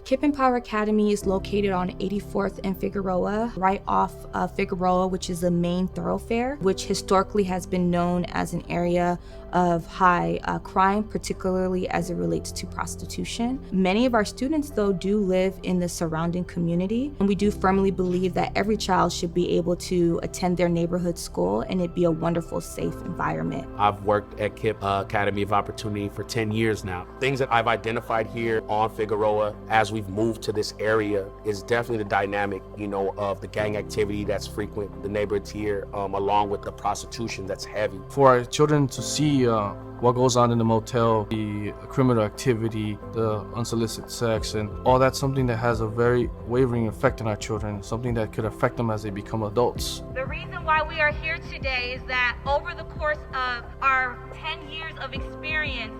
KIPP Empower Academy is located on 84th and Figueroa, right off of Figueroa, which is the main thoroughfare, which historically has been known as an area of high crime, particularly as it relates to prostitution. Many of our students, though, do live in the surrounding community, and we do firmly believe that every child should be able to attend their neighborhood school and it be a wonderful, safe environment. I've worked at KIPP Academy of Opportunity for 10 years now. Things that I've identified here on Figueroa as we've moved to this area is definitely the dynamic, of the gang activity that's frequent in the neighborhoods here, along with the prostitution that's heavy. For our children to see what goes on in the motel, the criminal activity, the unsolicited sex, and all that's something that has a very wavering effect on our children, something that could affect them as they become adults. The reason why we are here today is that over the course of our 10 years of experience,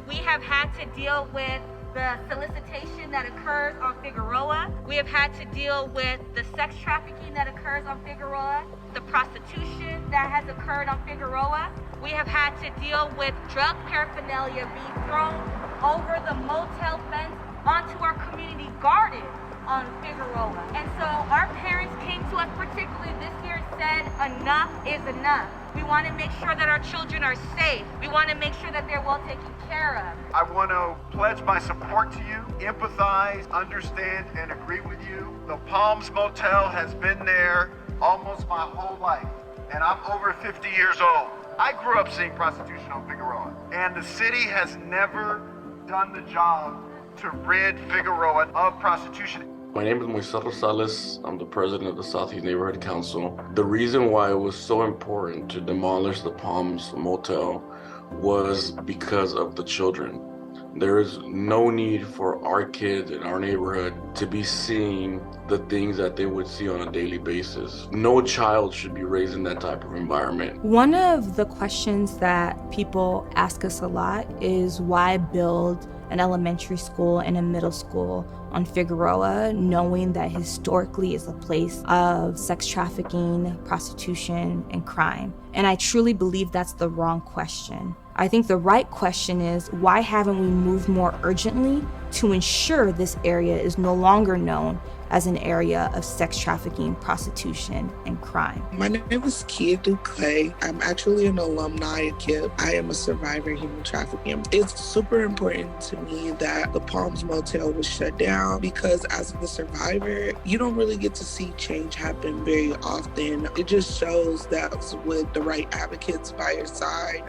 we have had to deal with the solicitation that occurs on Figueroa. We have had to deal with the sex trafficking that occurs on Figueroa, the prostitution that has occurred on Figueroa. We have had to deal with drug paraphernalia being thrown over the motel fence onto our community garden on Figueroa. And so our parents came to us, particularly this year, and said, enough is enough. We want to make sure that our children are safe. We want to make sure that they're well taken care of. I want to pledge my support to you, empathize, understand, and agree with you. The Palms Motel has been there almost my whole life, and I'm over 50 years old. I grew up seeing prostitution on Figueroa, and the city has never done the job to rid Figueroa of prostitution. My name is Moises Rosales. I'm the president of the Southeast Neighborhood Council. The reason why it was so important to demolish the Palms Motel was because of the children. There is no need for our kids in our neighborhood to be seeing the things that they would see on a daily basis. No child should be raised in that type of environment. One of the questions that people ask us a lot is why build an elementary school and a middle school on Figueroa, knowing that historically is a place of sex trafficking, prostitution, and crime. And I truly believe that's the wrong question. I think the right question is, why haven't we moved more urgently to ensure this area is no longer known as an area of sex trafficking, prostitution, and crime? My name is KIPP Clay. I'm actually an alumni at KIPP. I am a survivor of human trafficking. It's super important to me that the Palms Motel was shut down because as a survivor, you don't really get to see change happen very often. It just shows that with the right advocates by your side,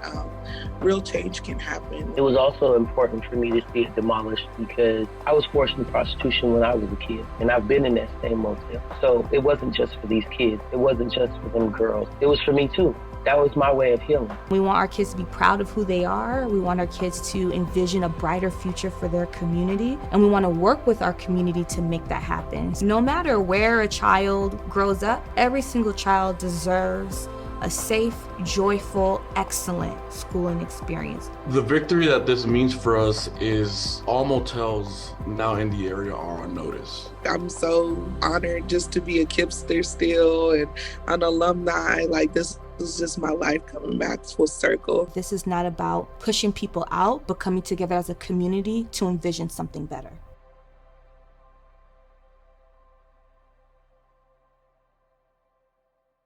real change can happen. It was also important for me to see it demolished because I was forced into prostitution when I was a kid, and I've been in that same motel. So it wasn't just for these kids. It wasn't just for them girls. It was for me too. That was my way of healing. We want our kids to be proud of who they are. We want our kids to envision a brighter future for their community. And we want to work with our community to make that happen. No matter where a child grows up, every single child deserves a safe, joyful, excellent schooling experience. The victory that this means for us is all motels now in the area are on notice. I'm so honored just to be a KIPPster still and an alumni. This is just my life coming back full circle. This is not about pushing people out, but coming together as a community to envision something better.